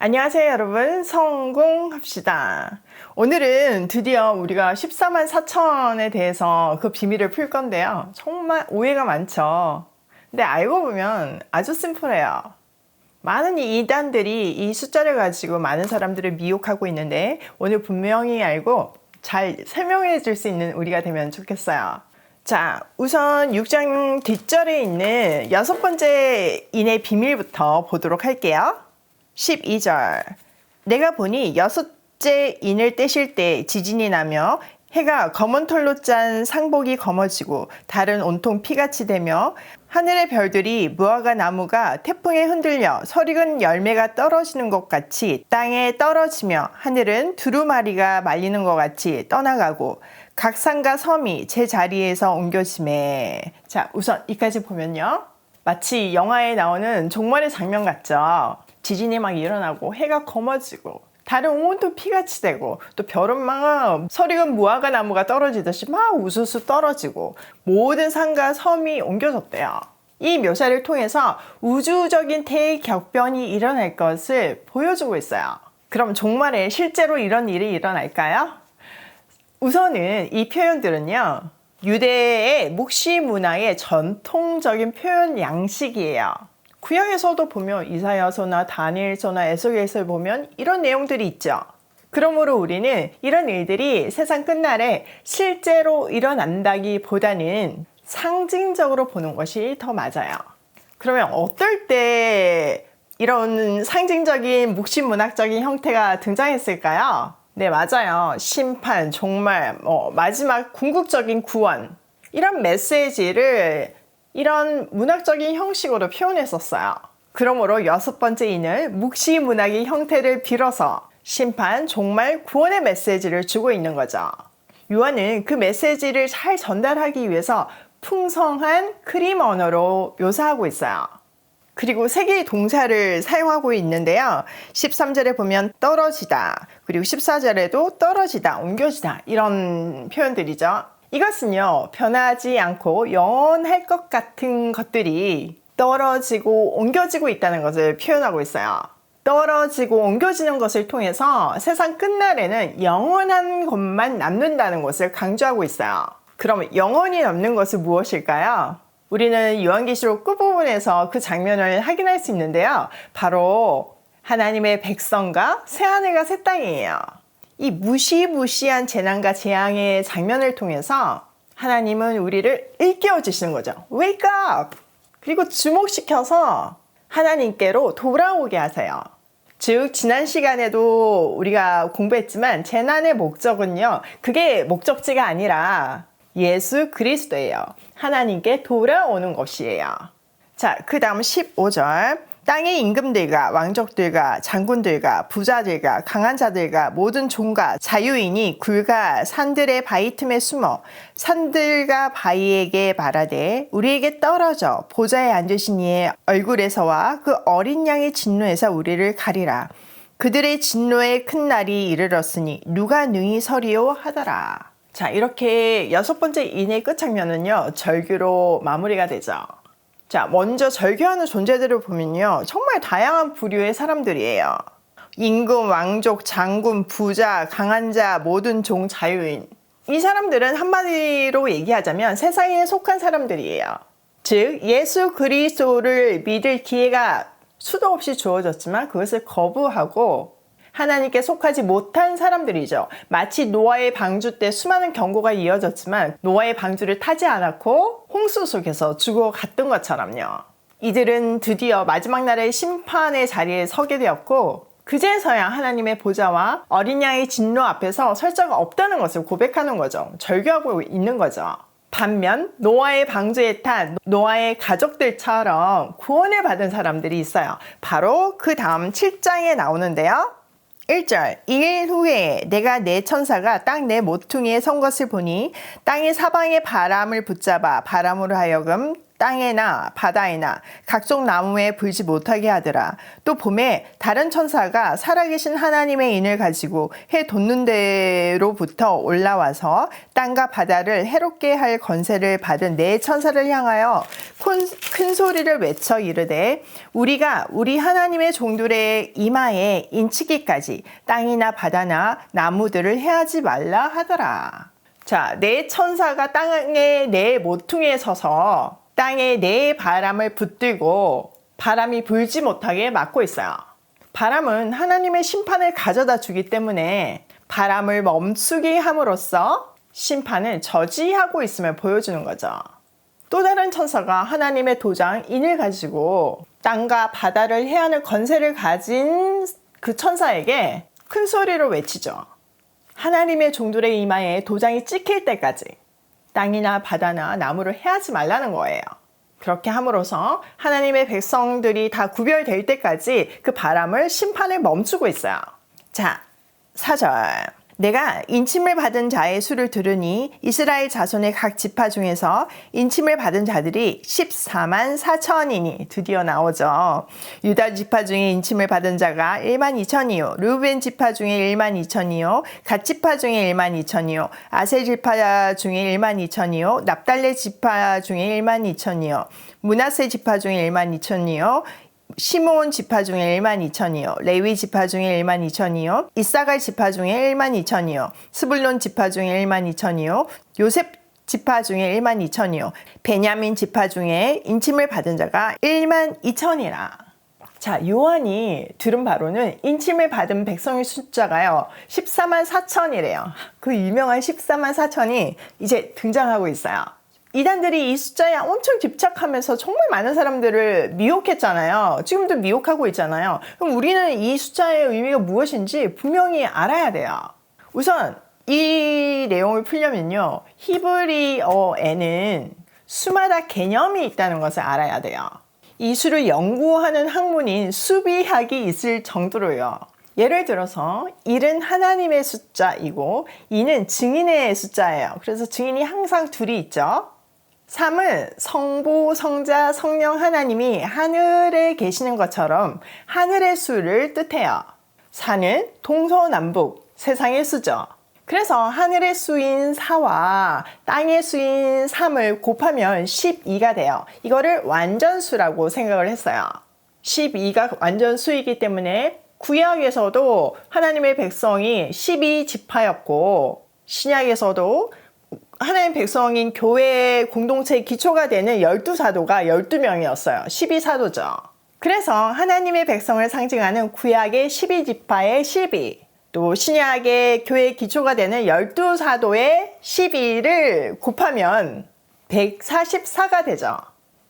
안녕하세요 여러분, 성공합시다. 오늘은 드디어 우리가 14만 4천에 대해서 그 비밀을 풀 건데요. 정말 오해가 많죠. 근데 알고 보면 아주 심플해요. 많은 이단들이 이 숫자를 가지고 많은 사람들을 미혹하고 있는데 오늘 분명히 알고 잘 설명해 줄 수 있는 우리가 되면 좋겠어요. 자, 우선 6장 뒷절에 있는 6번째 인의 비밀부터 보도록 할게요. 12절 내가 보니 여섯째 인을 떼실 때 지진이 나며 해가 검은 털로 짠 상복이 검어지고 달은 온통 피같이 되며 하늘의 별들이 무화과 나무가 태풍에 흔들려 설익은 열매가 떨어지는 것 같이 땅에 떨어지며 하늘은 두루마리가 말리는 것 같이 떠나가고 각 산과 섬이 제 자리에서 옮겨지매. 자, 우선 이까지 보면요, 마치 영화에 나오는 종말의 장면 같죠. 지진이 막 일어나고 해가 검어지고 달은 온통 피같이 되고 또 별은 막 설익은 무화과 나무가 떨어지듯이 막 우수수 떨어지고 모든 산과 섬이 옮겨졌대요. 이 묘사를 통해서 우주적인 대격변이 일어날 것을 보여주고 있어요. 그럼 종말에 실제로 이런 일이 일어날까요? 우선은 이 표현들은요, 유대의 묵시 문화의 전통적인 표현 양식이에요. 구약에서도 보면 이사야서나 다니엘서나 에스겔서에 보면 이런 내용들이 있죠. 그러므로 우리는 이런 일들이 세상 끝날에 실제로 일어난다기보다는 상징적으로 보는 것이 더 맞아요. 그러면 어떨 때 이런 상징적인 묵시문학적인 형태가 등장했을까요? 네, 맞아요. 심판, 종말, 마지막 궁극적인 구원, 이런 메시지를 이런 문학적인 형식으로 표현했었어요. 그러므로 6번째 인을 묵시문학의 형태를 빌어서 심판, 종말, 구원의 메시지를 주고 있는 거죠. 요한은 그 메시지를 잘 전달하기 위해서 풍성한 그림 언어로 묘사하고 있어요. 그리고 세 개의 동사를 사용하고 있는데요. 13절에 보면 떨어지다, 그리고 14절에도 떨어지다, 옮겨지다, 이런 표현들이죠. 이것은요, 변하지 않고 영원할 것 같은 것들이 떨어지고 옮겨지고 있다는 것을 표현하고 있어요. 떨어지고 옮겨지는 것을 통해서 세상 끝날에는 영원한 것만 남는다는 것을 강조하고 있어요. 그럼 영원히 남는 것은 무엇일까요? 우리는 요한계시록 끝부분에서 그 장면을 확인할 수 있는데요. 바로 하나님의 백성과 새하늘과 새 땅이에요. 이 무시무시한 재난과 재앙의 장면을 통해서 하나님은 우리를 일깨워 주시는 거죠. Wake up! 그리고 주목시켜서 하나님께로 돌아오게 하세요. 즉, 지난 시간에도 우리가 공부했지만 재난의 목적은요, 그게 목적지가 아니라 예수 그리스도예요. 하나님께 돌아오는 것이에요. 자, 그 다음 15절 땅의 임금들과 왕족들과 장군들과 부자들과 강한 자들과 모든 종과 자유인이 굴과 산들의 바위 틈에 숨어 산들과 바위에게 말하되 우리에게 떨어져 보좌에 앉으신 이의 얼굴에서와 그 어린 양의 진노에서 우리를 가리라. 그들의 진노의 큰 날이 이르렀으니 누가 능히 서리요 하더라. 자, 이렇게 6번째 인의 끝장면은요, 절규로 마무리가 되죠. 자, 먼저 절규하는 존재들을 보면요, 정말 다양한 부류의 사람들이에요. 임금, 왕족, 장군, 부자, 강한 자, 모든 종, 자유인. 이 사람들은 한마디로 얘기하자면 세상에 속한 사람들이에요. 즉, 예수 그리스도를 믿을 기회가 수도 없이 주어졌지만 그것을 거부하고 하나님께 속하지 못한 사람들이죠. 마치 노아의 방주 때 수많은 경고가 이어졌지만 노아의 방주를 타지 않았고 홍수 속에서 죽어갔던 것처럼요. 이들은 드디어 마지막 날의 심판의 자리에 서게 되었고 그제서야 하나님의 보좌와 어린 양의 진노 앞에서 설 자가 없다는 것을 고백하는 거죠. 절규하고 있는 거죠. 반면 노아의 방주에 탄 노아의 가족들처럼 구원을 받은 사람들이 있어요. 바로 그 다음 7장에 나오는데요. 1절 2일 후에 내가 내 천사가 땅 내 모퉁이에 선 것을 보니 땅이 사방의 바람을 붙잡아 바람으로 하여금 땅에나 바다에나 각종 나무에 불지 못하게 하더라. 또 봄에 다른 천사가 살아계신 하나님의 인을 가지고 해 돋는 데로부터 올라와서 땅과 바다를 해롭게 할 권세를 받은 네 천사를 향하여 큰 소리를 외쳐 이르되 우리가 우리 하나님의 종들의 이마에 인치기까지 땅이나 바다나 나무들을 해하지 말라 하더라. 자, 네 천사가 땅의 네 모퉁이에 서서 땅에 네 바람을 붙들고 바람이 불지 못하게 막고 있어요. 바람은 하나님의 심판을 가져다 주기 때문에 바람을 멈추게 함으로써 심판을 저지하고 있음을 보여주는 거죠. 또 다른 천사가 하나님의 도장 인을 가지고 땅과 바다를 해하는 권세를 가진 그 천사에게 큰 소리로 외치죠. 하나님의 종들의 이마에 도장이 찍힐 때까지 땅이나 바다나 나무를 해하지 말라는 거예요. 그렇게 함으로써 하나님의 백성들이 다 구별될 때까지 그 바람을 심판을 멈추고 있어요. 자, 4절. 내가 인침을 받은 자의 수를 들으니 이스라엘 자손의 각 지파 중에서 인침을 받은 자들이 14만 4천이니 드디어 나오죠. 유다 지파 중에 인침을 받은 자가 1만 2천이요. 르우벤 지파 중에 1만 2천이요. 갓 지파 중에 1만 2천이요. 아셀 지파 중에 1만 2천이요. 납달레 지파 중에 1만 2천이요. 므낫세 지파 중에 1만 2천이요. 시므온 지파 중에 1만 2천이요. 레위 지파 중에 1만 2천이요. 이사갈 지파 중에 1만 2천이요. 스불론 지파 중에 1만 2천이요. 요셉 지파 중에 1만 2천이요. 베냐민 지파 중에 인침을 받은 자가 1만 2천이라. 자, 요한이 들은 바로는 인침을 받은 백성의 숫자가요 14만 4천이래요. 그 유명한 14만 4천이 이제 등장하고 있어요. 이단들이 이 숫자에 엄청 집착하면서 정말 많은 사람들을 미혹했잖아요. 지금도 미혹하고 있잖아요. 그럼 우리는 이 숫자의 의미가 무엇인지 분명히 알아야 돼요. 우선 이 내용을 풀려면요, 히브리어에는 수마다 개념이 있다는 것을 알아야 돼요. 이 수를 연구하는 학문인 수비학이 있을 정도로요. 예를 들어서 1은 하나님의 숫자이고 2는 증인의 숫자예요. 그래서 증인이 항상 둘이 있죠. 3은 성부, 성자, 성령 하나님이 하늘에 계시는 것처럼 하늘의 수를 뜻해요. 4는 동서남북, 세상의 수죠. 그래서 하늘의 수인 4와 땅의 수인 3을 곱하면 12가 돼요. 이거를 완전수라고 생각을 했어요. 12가 완전수이기 때문에 구약에서도 하나님의 백성이 12지파였고 신약에서도 하나님의 백성인 교회의 공동체의 기초가 되는 12사도가 12명이었어요. 12사도죠. 그래서 하나님의 백성을 상징하는 구약의 12지파의 12, 또 신약의 교회의 기초가 되는 12사도의 12를 곱하면 144가 되죠.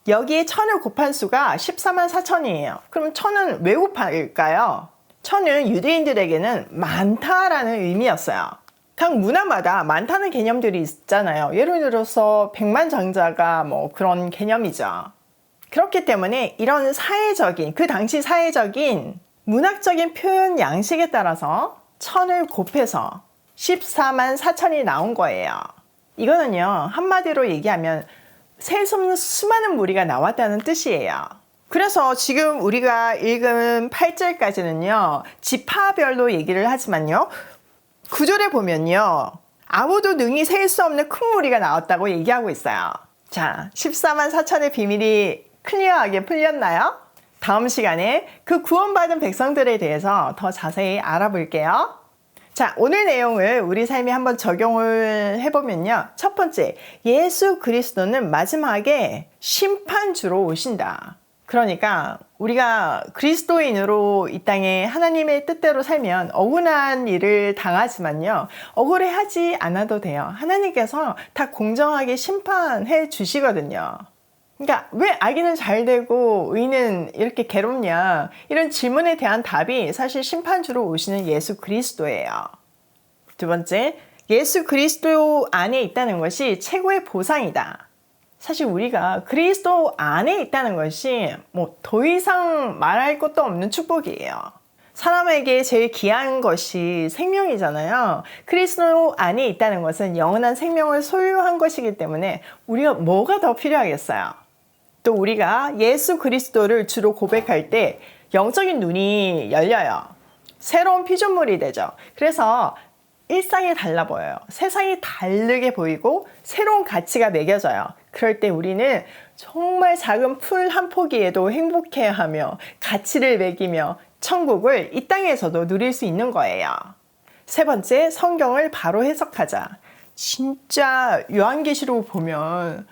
여기에 1000을 곱한 수가 14만 4천이에요. 그럼 1000은 왜 곱할까요? 1000은 유대인들에게는 많다라는 의미였어요. 각 문화마다 많다는 개념들이 있잖아요. 예를 들어서 백만장자가 뭐 그런 개념이죠. 그렇기 때문에 이런 사회적인, 그 당시 사회적인 문학적인 표현 양식에 따라서 1000을 곱해서 14만 4천이 나온 거예요. 이거는요, 한마디로 얘기하면 셀 수 없는 수많은 무리가 나왔다는 뜻이에요. 그래서 지금 우리가 읽은 8절까지는요, 지파별로 얘기를 하지만요, 9절에 보면요, 아무도 능히 셀 수 없는 큰 무리가 나왔다고 얘기하고 있어요. 자, 14만 4천의 비밀이 클리어하게 풀렸나요? 다음 시간에 그 구원받은 백성들에 대해서 더 자세히 알아볼게요. 자, 오늘 내용을 우리 삶에 한번 적용을 해보면요. 첫 번째, 예수 그리스도는 마지막에 심판주로 오신다. 그러니까 우리가 그리스도인으로 이 땅에 하나님의 뜻대로 살면 억울한 일을 당하지만요, 억울해하지 않아도 돼요. 하나님께서 다 공정하게 심판해 주시거든요. 그러니까 왜 악인은 잘 되고 의인은 이렇게 괴롭냐, 이런 질문에 대한 답이 사실 심판주로 오시는 예수 그리스도예요. 두 번째, 예수 그리스도 안에 있다는 것이 최고의 보상이다. 사실 우리가 그리스도 안에 있다는 것이 뭐 더 이상 말할 것도 없는 축복이에요. 사람에게 제일 귀한 것이 생명이잖아요. 그리스도 안에 있다는 것은 영원한 생명을 소유한 것이기 때문에 우리가 뭐가 더 필요하겠어요? 또 우리가 예수 그리스도를 주로 고백할 때 영적인 눈이 열려요. 새로운 피조물이 되죠. 그래서 일상이 달라 보여요. 세상이 다르게 보이고 새로운 가치가 매겨져요. 그럴 때 우리는 정말 작은 풀 한 포기에도 행복해하며 가치를 매기며 천국을 이 땅에서도 누릴 수 있는 거예요. 세 번째, 성경을 바로 해석하자. 진짜 요한계시록 보면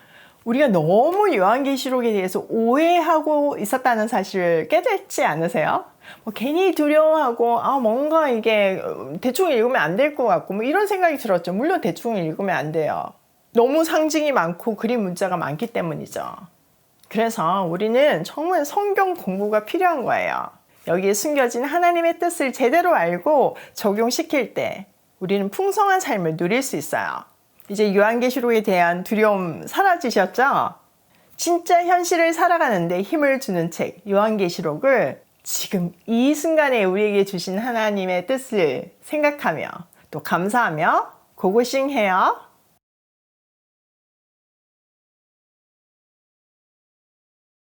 우리가 너무 요한계시록에 대해서 오해하고 있었다는 사실을 깨닫지 않으세요? 괜히 두려워하고 뭔가 이게 대충 읽으면 안 될 것 같고 이런 생각이 들었죠. 물론 대충 읽으면 안 돼요. 너무 상징이 많고 그림 문자가 많기 때문이죠. 그래서 우리는 정말 성경 공부가 필요한 거예요. 여기에 숨겨진 하나님의 뜻을 제대로 알고 적용시킬 때 우리는 풍성한 삶을 누릴 수 있어요. 이제 요한계시록에 대한 두려움 사라지셨죠? 진짜 현실을 살아가는데 힘을 주는 책 요한계시록을 지금 이 순간에 우리에게 주신 하나님의 뜻을 생각하며 또 감사하며 고고싱해요.